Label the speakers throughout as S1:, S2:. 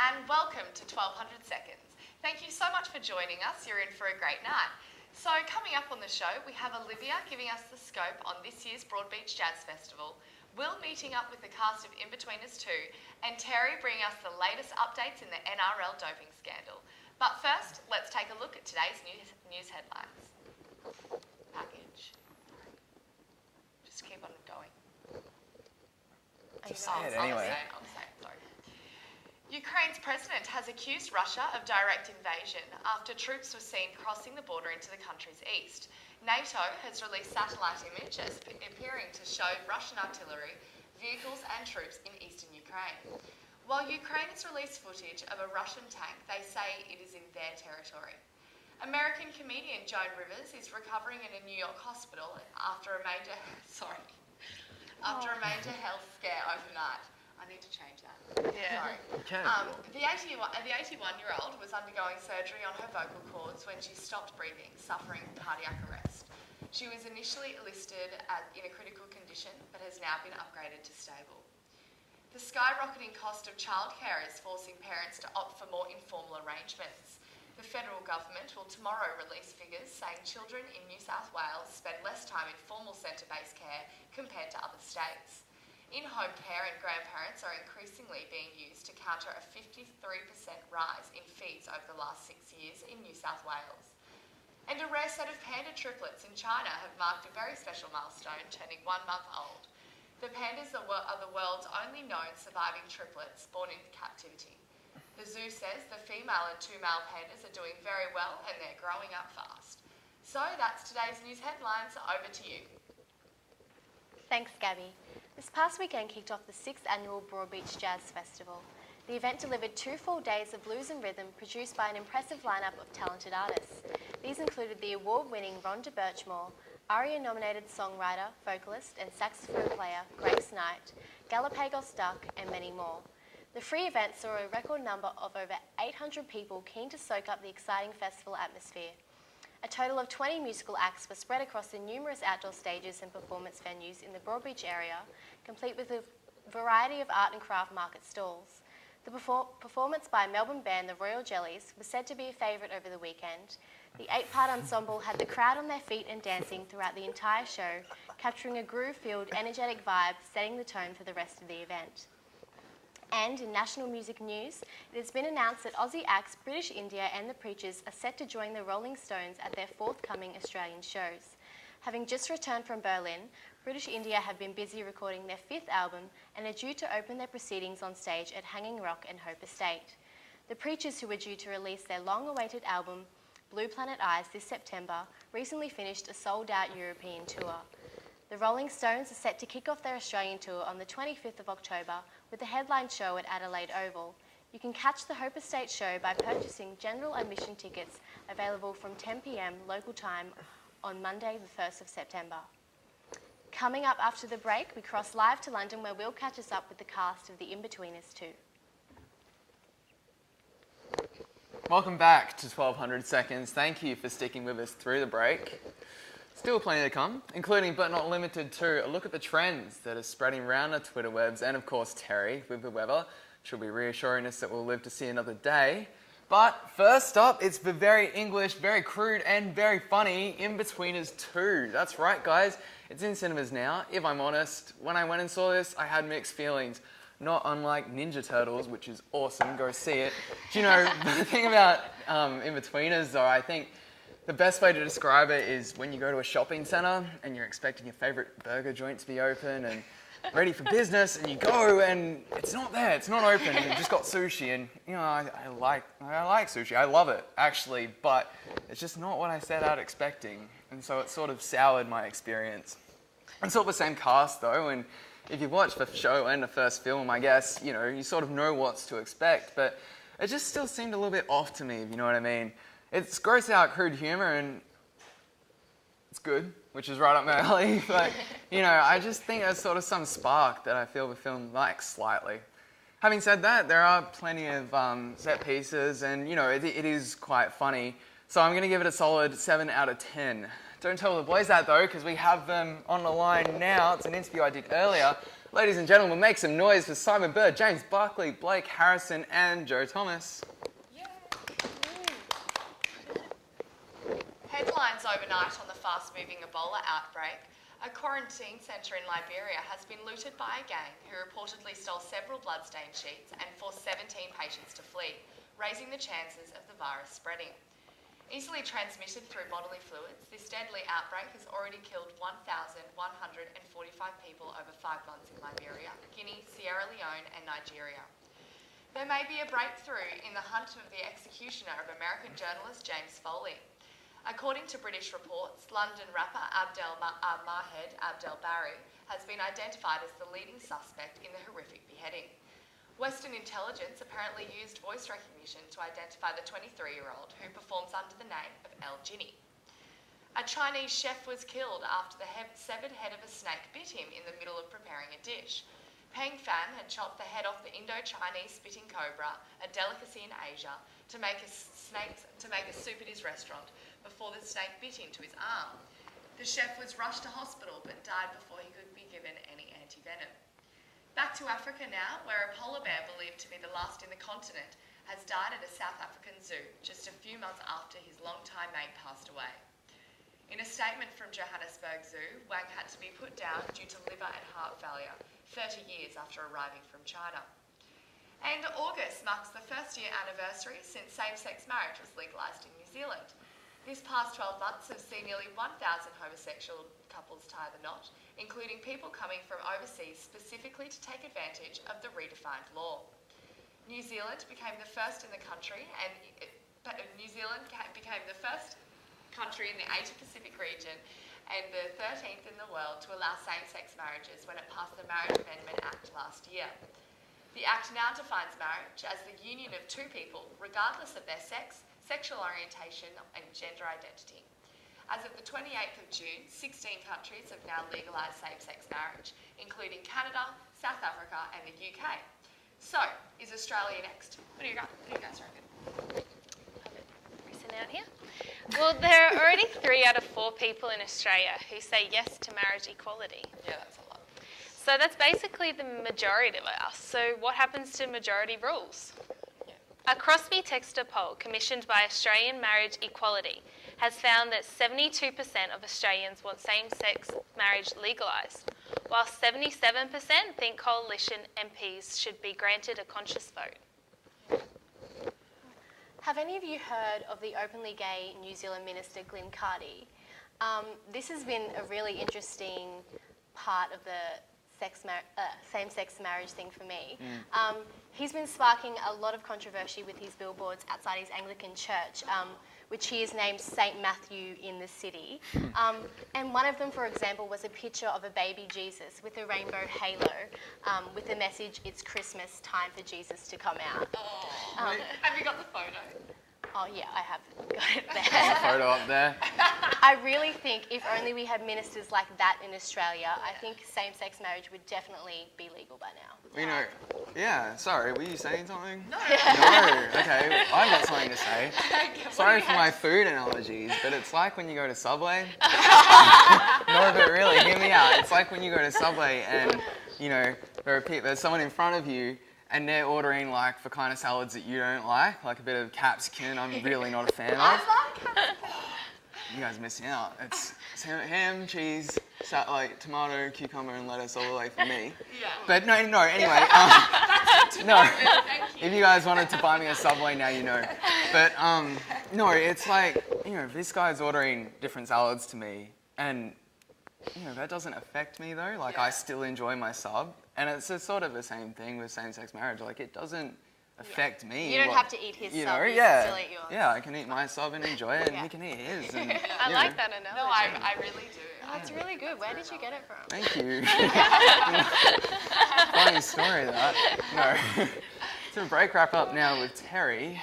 S1: and welcome to 1200 Seconds. Thank you so much for joining us. You're in for a great night. So coming up on the show, we have Olivia giving us the scope on this year's Broadbeach Jazz Festival, Will meeting up with the cast of In-Betweeners 2, and Terry bringing us the latest updates in the NRL doping scandal. But first, let's take a look at today's news headlines. Package. Just keep on going.
S2: Just say it anyway.
S1: I'll say it, sorry. Ukraine's president has accused Russia of direct invasion after troops were seen crossing the border into the country's east. NATO has released satellite images appearing to show Russian artillery, vehicles and troops in eastern Ukraine. While Ukraine has released footage of a Russian tank, they say it is in their territory. American comedian Joan Rivers is recovering in a New York hospital after a major health scare overnight. I need to change that.
S2: Yeah.
S1: Sorry.
S2: You can.
S1: The 81-year-old was undergoing surgery on her vocal cords when she stopped breathing, suffering cardiac arrest. She was initially listed in a critical condition, but has now been upgraded to stable. The skyrocketing cost of childcare is forcing parents to opt for more informal arrangements. The federal government will tomorrow release figures saying children in New South Wales spend less time in formal centre-based care compared to other states. In-home care and grandparents are increasingly being used to counter a 53% rise in fees over the last 6 years in New South Wales. And a rare set of panda triplets in China have marked a very special milestone, turning 1 month old. The pandas are the world's only known surviving triplets born in captivity. The zoo says the female and 2 male pandas are doing very well and they're growing up fast. So that's today's news headlines. Over to you.
S3: Thanks, Gabby. This past weekend kicked off the 6th annual Broadbeach Jazz Festival. The event delivered 2 full days of blues and rhythm produced by an impressive lineup of talented artists. These included the award-winning Rhonda Birchmore, ARIA-nominated songwriter, vocalist and saxophone player Grace Knight, Galapagos Duck and many more. The free event saw a record number of over 800 people keen to soak up the exciting festival atmosphere. A total of 20 musical acts were spread across the numerous outdoor stages and performance venues in the Broadbeach area, complete with a variety of art and craft market stalls. The performance by Melbourne band The Royal Jellies was said to be a favourite over the weekend. The 8-part ensemble had the crowd on their feet and dancing throughout the entire show, capturing a groove-filled, energetic vibe, setting the tone for the rest of the event. And in national music news, it has been announced that Aussie acts British India and The Preachers are set to join the Rolling Stones at their forthcoming Australian shows. Having just returned from Berlin, British India have been busy recording their 5th album and are due to open their proceedings on stage at Hanging Rock and Hope Estate. The Preachers, who were due to release their long-awaited album, Blue Planet Eyes, this September, recently finished a sold-out European tour. The Rolling Stones are set to kick off their Australian tour on the 25th of October with a headline show at Adelaide Oval. You can catch the Hope Estate show by purchasing general admission tickets available from 10 p.m. local time on Monday the 1st of September. Coming up after the break, we cross live to London where Will catch us up with the cast of the In-Betweeners 2.
S2: Welcome back to 1200 Seconds. Thank you for sticking with us through the break. Still plenty to come, including but not limited to a look at the trends that are spreading around the Twitter webs, and of course Terry with the weather. She'll be reassuring us that we'll live to see another day. But first up, it's the very English, very crude and very funny In-Betweeners 2. That's right guys, it's in cinemas now. If I'm honest, when I went and saw this, I had mixed feelings. Not unlike Ninja Turtles, which is awesome, go see it. Do you know, the thing about In-Betweeners though, I think the best way to describe it is when you go to a shopping centre and you're expecting your favourite burger joint to be open and ready for business, and you go and it's not there, it's not open, and you've just got sushi, and you know, I like sushi, I love it actually, but it's just not what I set out expecting, and so it sort of soured my experience. It's all the same cast though, and if you've watched the show and the first film, I guess, you know, you sort of know what's to expect, but it just still seemed a little bit off to me, if you know what I mean. It's gross out crude humour and it's good, which is right up my alley, but you know, I just think there's sort of some spark that I feel the film lacks slightly. Having said that, there are plenty of set pieces and you know, it is quite funny, so I'm going to give it a solid 7 out of 10. Don't tell the boys that though, because we have them on the line now. It's an interview I did earlier. Ladies and gentlemen, make some noise for Simon Bird, James Barkley, Blake Harrison, and Joe Thomas.
S1: Headlines overnight on the fast-moving Ebola outbreak. A quarantine centre in Liberia has been looted by a gang who reportedly stole several bloodstained sheets and forced 17 patients to flee, raising the chances of the virus spreading. Easily transmitted through bodily fluids, this deadly outbreak has already killed 1,145 people over 5 months in Liberia, Guinea, Sierra Leone and Nigeria. There may be a breakthrough in the hunt of the executioner of American journalist James Foley. According to British reports, London rapper Mahed Abdel Barry has been identified as the leading suspect in the horrific beheading. Western intelligence apparently used voice recognition to identify the 23-year-old who performs under the name of El Jinni. A Chinese chef was killed after the severed head of a snake bit him in the middle of preparing a dish. Peng Fan had chopped the head off the Indo-Chinese spitting cobra, a delicacy in Asia, to make a soup at his restaurant before the snake bit into his arm. The chef was rushed to hospital but died before he could be given any anti-venom. Back to Africa now, where a polar bear believed to be the last in the continent has died at a South African zoo just a few months after his longtime mate passed away. In a statement from Johannesburg Zoo, Wang had to be put down due to liver and heart failure 30 years after arriving from China. And August marks the first year anniversary since same-sex marriage was legalised in New Zealand. This past 12 months have seen nearly 1,000 homosexual couples tie the knot, including people coming from overseas specifically to take advantage of the redefined law. New Zealand became the first in the country, and New Zealand became the first country in the Asia-Pacific region and the 13th in the world to allow same-sex marriages when it passed the Marriage Amendment Act last year. The Act now defines marriage as the union of two people, regardless of their sex, sexual orientation and gender identity. As of the 28th of June, 16 countries have now legalised same-sex marriage, including Canada, South Africa and the UK. So, is Australia next? What do you guys reckon?
S4: Listen out here. Well, there are already 3 out of 4 people in Australia who say yes to marriage equality.
S1: Yeah, that's a lot.
S4: So that's basically the majority of us. So what happens to majority rules? A Crosby Textor poll commissioned by Australian Marriage Equality has found that 72% of Australians want same-sex marriage legalised, while 77% think coalition MPs should be granted a conscious vote.
S3: Have any of you heard of the openly gay New Zealand Minister Glyn Carty? This has been a really interesting part of the same-sex marriage thing for me. He's been sparking a lot of controversy with his billboards outside his Anglican church, which he has named St. Matthew in the city. And one of them, for example, was a picture of a baby Jesus with a rainbow halo with the message, "It's Christmas, time for Jesus to come out."
S1: Have you got the photo?
S3: Oh yeah, I have got it
S2: There's a
S3: there.
S2: photo up there.
S3: I really think if only we had ministers like that in Australia, I think same-sex marriage would definitely be legal by now.
S2: You know, yeah, sorry, were you saying something?
S1: No.
S2: No, okay, I've got something to say.
S1: What
S2: Sorry
S1: do
S2: for
S1: you
S2: my
S1: have?
S2: food analogies, but it's like when you go to Subway. No, but really, hear me out. It's like when you go to Subway and, you know, there's someone in front of you and they're ordering like the kind of salads that you don't like a bit of capsicum I'm really not a fan
S1: I
S2: of.
S1: like capsicum.
S2: You guys are missing out. It's ham, cheese, like tomato, cucumber and lettuce all the way for me.
S1: Yeah.
S2: But no, anyway.
S1: That's good to
S2: No.
S1: know. Thank you.
S2: If you guys wanted to buy me a Subway, now you know. But no, it's like, you know, this guy's ordering different salads to me, and you know that doesn't affect me though. Like I still enjoy my sub, and it's a sort of the same thing with same-sex marriage. Like it doesn't affect me.
S3: You don't have to eat his
S2: you
S3: sub,
S2: know,
S3: you
S2: yeah,
S3: can still eat yours.
S2: yeah. I can eat my sub and enjoy it, and
S3: Yeah.
S2: he can eat his. And,
S4: I
S2: you
S4: like
S2: know.
S4: that analogy.
S1: No, I really do.
S3: That's really good. Where did you get it from?
S2: Thank you. Funny story that. No. So break wrap up now with Terry.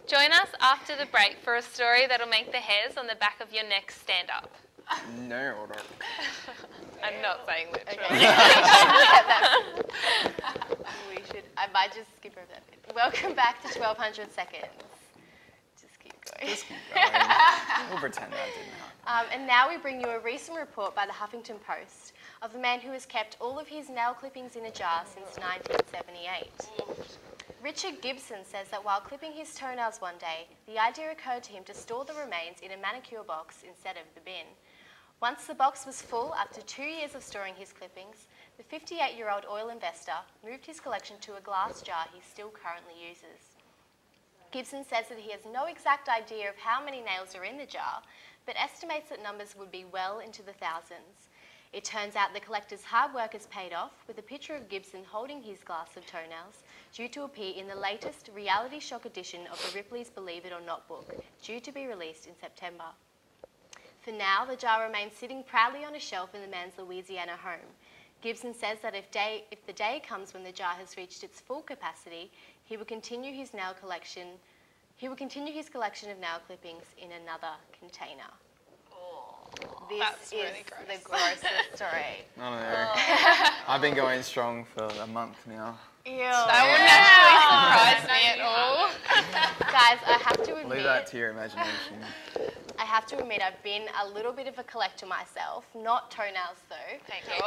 S4: Join us after the break for a story that'll make the hairs on the back of your neck stand up.
S2: No order.
S4: I'm not saying literally.
S3: Okay. We should. I might just skip over that bit. Welcome back to 1200 seconds. Just keep going.
S2: Just keep going. We'll pretend that didn't happen.
S3: And now we bring you a recent report by the Huffington Post of a man who has kept all of his nail clippings in a jar since 1978. Richard Gibson says that while clipping his toenails one day, the idea occurred to him to store the remains in a manicure box instead of the bin. Once the box was full, after 2 years of storing his clippings, the 58-year-old oil investor moved his collection to a glass jar he still currently uses. Gibson says that he has no exact idea of how many nails are in the jar, but estimates that numbers would be well into the thousands. It turns out the collector's hard work has paid off, with a picture of Gibson holding his glass of toenails due to appear in the latest reality shock edition of the Ripley's Believe It or Not book, due to be released in September. For now, the jar remains sitting proudly on a shelf in the man's Louisiana home. Gibson says that if the day comes when the jar has reached its full capacity, he will continue his collection of nail clippings in another container. This
S4: That's
S3: is
S4: really gross.
S3: the grossest story.
S2: I don't know. I've been going strong for a month now.
S3: Ew.
S4: That wouldn't actually surprise me at all.
S3: Guys, I have to
S2: Leave that
S3: admit,
S2: to your imagination.
S3: I've been a little bit of a collector myself. Not toenails though.
S4: Thank you.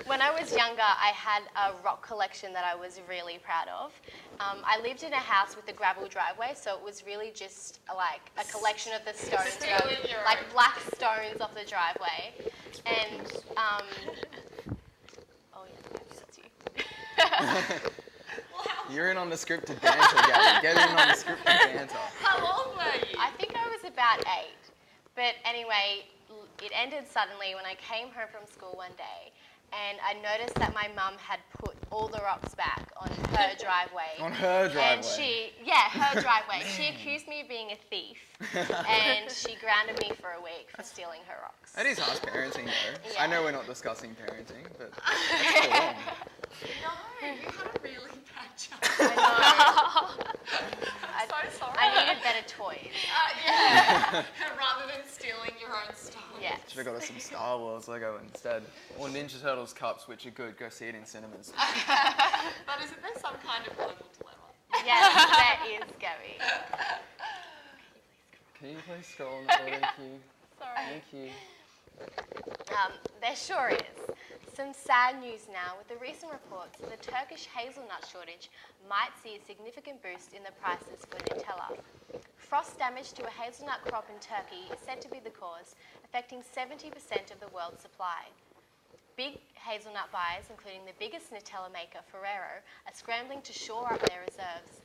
S3: When I was younger, I had a rock collection that I was really proud of. I lived in a house with a gravel driveway, so it was really just like a collection of the stones, like black stones off the driveway. And oh yeah, that's you.
S2: You're in on the scripted banter, Gabby. Get in on the scripted banter.
S1: How old were you?
S3: I think I was about 8. But anyway, it ended suddenly when I came home from school one day and I noticed that my mum had put all the rocks back on her driveway.
S2: On her driveway?
S3: And her driveway. She accused me of being a thief and she grounded me for a week for stealing her rocks.
S2: That is harsh parenting, though.
S3: Yeah.
S2: I know we're not discussing parenting, but that's cool.
S1: No, you had a really bad job.
S3: I know.
S1: I'm so sorry.
S3: I needed better toys.
S1: Yeah. Rather than stealing your own stuff.
S3: Yes.
S2: Should have got us some Star Wars Lego instead. Or Ninja Turtles cups, which are good. Go see it in cinemas.
S1: But isn't there some kind of global dilemma?
S3: Yes, there is, Gabby.
S2: Can you please scroll on the photo queue?
S3: Sorry.
S2: Thank you.
S3: There sure is. Some sad news now with the recent reports that the Turkish hazelnut shortage might see a significant boost in the prices for Nutella. Frost damage to a hazelnut crop in Turkey is said to be the cause, affecting 70% of the world's supply. Big hazelnut buyers, including the biggest Nutella maker, Ferrero, are scrambling to shore up their reserves.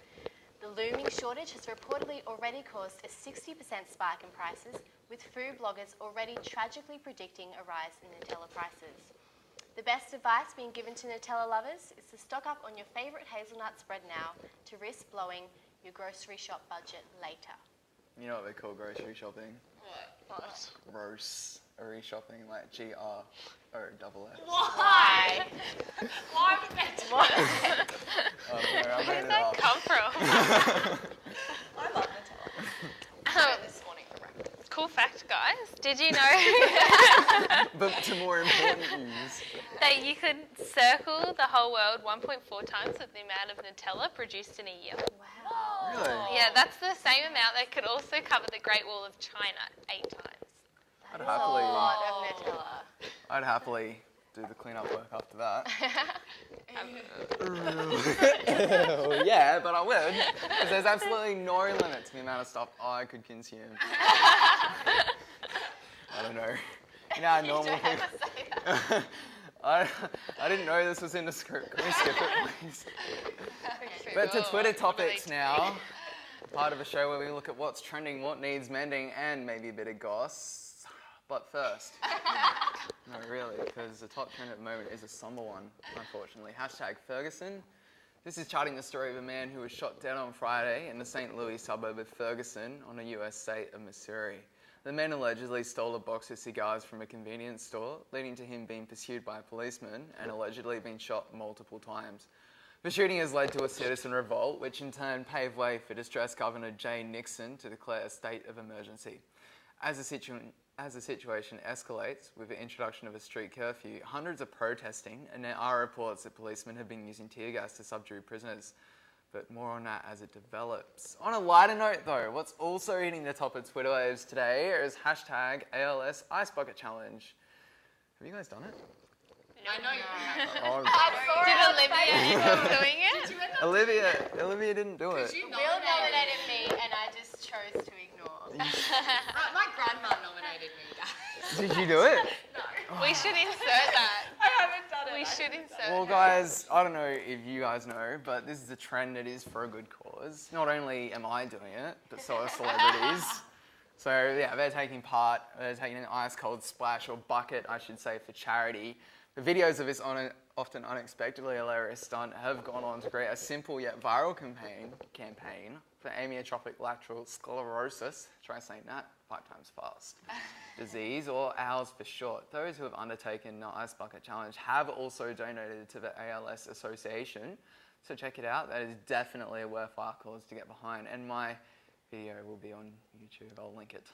S3: The looming shortage has reportedly already caused a 60% spike in prices, with food bloggers already tragically predicting a rise in Nutella prices. The best advice being given to Nutella lovers is to stock up on your favourite hazelnut spread now to risk blowing your grocery shop budget later.
S2: You know what they call grocery shopping?
S1: What?
S2: Grocery shopping, like GROSS.
S3: Why?
S1: Why would they do
S3: What?
S2: Oh, sorry, I
S4: Where
S2: made
S4: did
S2: it
S4: that
S2: up.
S4: come from?
S1: I love Nutella. I had it this morning for breakfast.
S4: Cool fact, guys. Did you know
S2: But to more important news.
S4: that you could circle the whole world 1.4 times with the amount of Nutella produced in a year?
S3: Wow.
S2: Really?
S4: Yeah, that's the same amount that could also cover the Great Wall of China 8 times.
S2: I'd
S3: That's a
S2: happily,
S3: lot of Nutella.
S2: I'd happily do the cleanup work after that. Yeah, but I would, because there's absolutely no limit to the amount of stuff I could consume. I don't know. You know how normal people... I didn't know this was in the script. Can we skip it, please? But to Twitter topics now. Part of a show where we look at what's trending, what needs mending, and maybe a bit of goss. But first, no, really, because the top trend at the moment is a somber one, unfortunately. #Ferguson. This is charting the story of a man who was shot dead on Friday in the St. Louis suburb of Ferguson on the US state of Missouri. The man allegedly stole a box of cigars from a convenience store, leading to him being pursued by a policeman and allegedly being shot multiple times. The shooting has led to a citizen revolt, which in turn paved way for distressed Governor Jay Nixon to declare a state of emergency. As the situation escalates with the introduction of a street curfew, hundreds are protesting, and there are reports that policemen have been using tear gas to subdue prisoners. but more on that as it develops. On a lighter note though, what's also hitting the top of Twitter waves today is hashtag ALS Ice Bucket Challenge. Have you guys done it?
S1: I know you have.
S2: Oh,
S4: Did Olivia end up doing it?
S1: Did you end up
S2: Olivia didn't do it.
S1: Did you
S3: Will
S1: nominate
S3: nominated me, and I just chose to ignore.
S1: Right, my grandma nominated me, guys.
S2: Did you do it?
S1: No.
S4: We should insert that.
S1: I haven't done it.
S4: We should insert
S2: Well,
S4: her.
S2: guys, I don't know if you guys know, but this is a trend that is for a good cause. Not only am I doing it, but so are celebrities. So yeah, they're taking part. They're taking an ice cold splash or bucket, I should say, for charity. The videos of this often unexpectedly hilarious stunt have gone on to create a simple yet viral campaign for amyotrophic lateral sclerosis, try saying that 5 times fast, disease, or ALS for short. Those who have undertaken the Ice Bucket Challenge have also donated to the ALS Association, so check it out. That is definitely a worthwhile cause to get behind, and my video will be on YouTube. I'll link it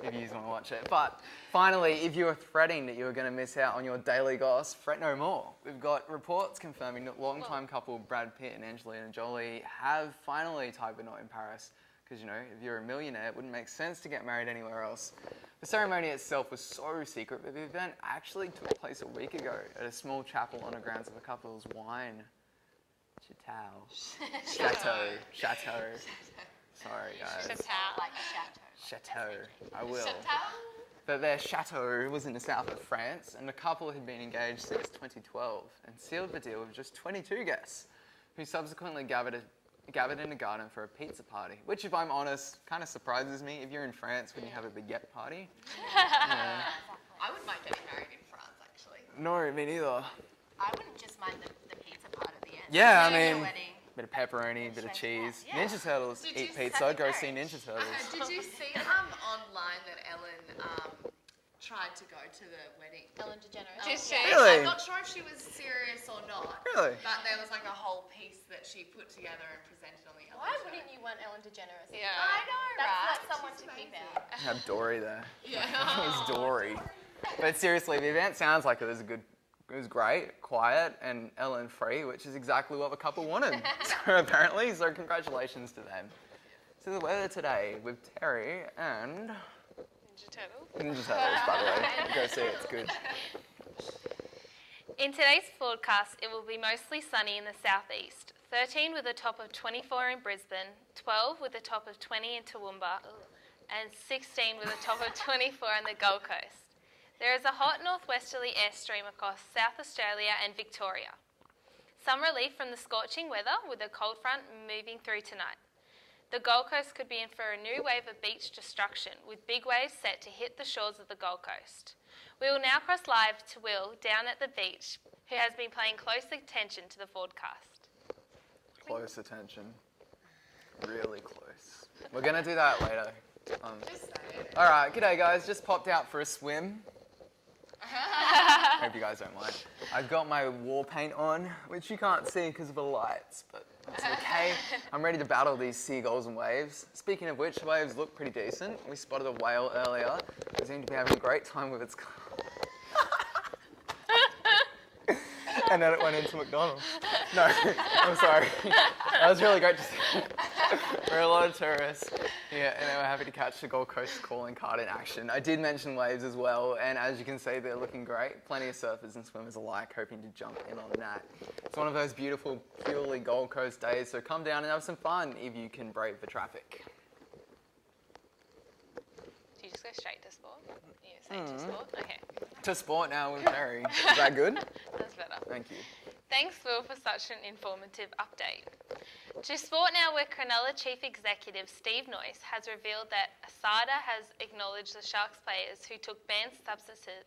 S2: if you want to watch it. But finally, if you are fretting that you're going to miss out on your daily goss, fret no more. We've got reports confirming that longtime couple Brad Pitt and Angelina Jolie have finally tied the knot in Paris. Because, you know, if you're a millionaire, it wouldn't make sense to get married anywhere else. The ceremony itself was so secret, but the event actually took place a week ago at a small chapel on the grounds of the couple's wine chateau. Sorry, guys.
S3: Like chateau.
S2: I will. But their chateau was in the south of France, and the couple had been engaged since 2012 and sealed the deal with just 22 guests, who subsequently gathered in a garden for a pizza party, which, if I'm honest, kind of surprises me. If you're in France when you have a baguette party. Yeah.
S1: I wouldn't mind getting married in France, actually.
S2: No, me neither.
S3: I wouldn't just mind the pizza part at the end.
S2: Yeah, I
S3: The
S2: mean,
S3: wedding.
S2: bit of pepperoni, bit of cheese.
S3: Yeah.
S2: Ninja Turtles
S1: Did
S2: eat
S1: you
S2: pizza.
S3: have
S2: Go
S3: it
S2: see
S3: married?
S2: Ninja Turtles.
S1: Did you see online that Ellen tried to go to the wedding?
S3: Ellen DeGeneres.
S4: Did she?
S2: Really?
S1: I'm not sure if she was serious or not.
S2: Really?
S1: But there was like a whole piece that she put together and presented on the Ellen
S3: Why
S1: show.
S3: wouldn't you want Ellen DeGeneres?
S4: Yeah.
S1: I know,
S3: That's
S1: right?
S3: not someone to keep out.
S2: Have Dory there.
S1: Yeah.
S2: It was Dory. But seriously, the event sounds like it was great, quiet, and Ellen free, which is exactly what the couple wanted. So apparently, so congratulations to them. So the weather today with Terry and
S4: Ninja Turtles.
S2: Ninja Turtles, by the way. Go see it, it's good.
S4: In today's forecast, it will be mostly sunny in the southeast. 13 with a top of 24 in Brisbane, 12 with a top of 20 in Toowoomba, and 16 with a top of 24 on the Gold Coast. There is a hot northwesterly air stream across South Australia and Victoria. Some relief from the scorching weather with a cold front moving through tonight. The Gold Coast could be in for a new wave of beach destruction, with big waves set to hit the shores of the Gold Coast. We will now cross live to Will down at the beach, who has been paying close attention to the forecast.
S2: Close attention. Really close. We're going to do that later.
S1: Just say it.
S2: Alright, g'day guys. Just popped out for a swim. Hope you guys don't mind. I've got my war paint on, which you can't see because of the lights, but it's okay. I'm ready to battle these seagulls and waves. Speaking of which, the waves look pretty decent. We spotted a whale earlier. It seemed to be having a great time with its and then it went into McDonald's. No, I'm sorry. That was really great to see. We're a lot of tourists. Yeah, and they were happy to catch the Gold Coast calling card in action. I did mention waves as well, and as you can see, they're looking great. Plenty of surfers and swimmers alike hoping to jump in on that. It's one of those beautiful, purely Gold Coast days, so come down and have some fun if you can brave the traffic.
S4: Do you just go straight to sport? You say to sport? Okay,
S2: To sport now with Terry. Is that good?
S4: that's better.
S2: Thank you.
S4: Thanks, Will, for such an informative update. To sport now, where Cronulla Chief Executive Steve Noyce has revealed that ASADA has acknowledged the Sharks players who took banned substances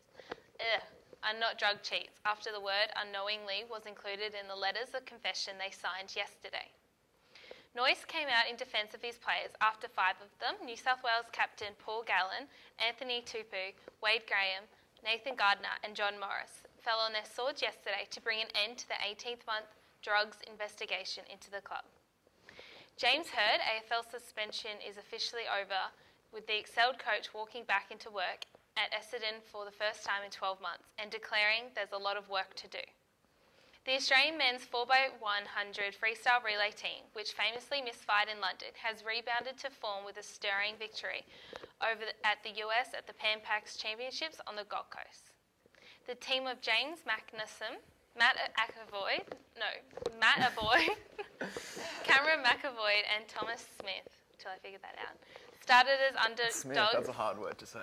S4: are not drug cheats after the word unknowingly was included in the letters of confession they signed yesterday. Noyce came out in defence of his players after 5 of them, New South Wales captain Paul Gallen, Anthony Tupou, Wade Graham, Nathan Gardner and John Morris, fell on their swords yesterday to bring an end to the 18th month drugs investigation into the club. James Hird, AFL suspension is officially over, with the excelled coach walking back into work at Essendon for the first time in 12 months and declaring there's a lot of work to do. The Australian men's 4x100 freestyle relay team, which famously misfired in London, has rebounded to form with a stirring victory at the US at the Pan Pacs Championships on the Gold Coast. The team of James Magnuson, Matt Aboy, Cameron McAvoy and Thomas Smith, till I figured that out, started as underdogs.
S2: Smith, that's a hard word to say.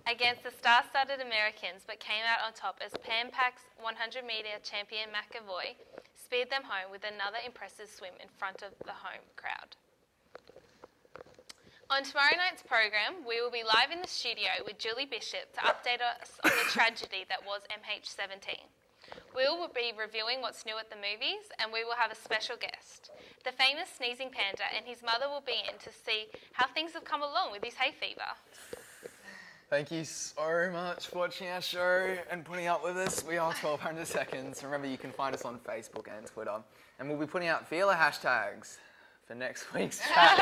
S4: Against the star-studded Americans, but came out on top as Pan Pacs 100-metre champion McAvoy speared them home with another impressive swim in front of the home crowd. On tomorrow night's program, we will be live in the studio with Julie Bishop to update us on the tragedy that was MH17. We will be reviewing what's new at the movies, and we will have a special guest. The famous sneezing panda and his mother will be in to see how things have come along with his hay fever.
S2: Thank you so much for watching our show and putting up with us. We are 1200 Seconds. Remember, you can find us on Facebook and Twitter. And we'll be putting out feeler hashtags for next week's chat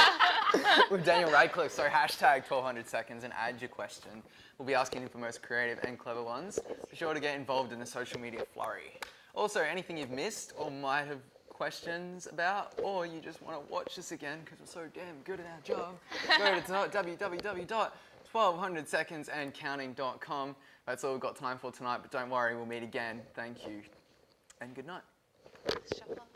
S2: with Daniel Radcliffe. So hashtag 1200 Seconds and add your question. We'll be asking you for the most creative and clever ones. Be sure to get involved in the social media flurry. Also, anything you've missed or might have questions about, or you just want to watch us again because we're so damn good at our job, go to www.1200secondsandcounting.com. That's all we've got time for tonight, but don't worry, we'll meet again. Thank you and good night.
S4: Shuffle up.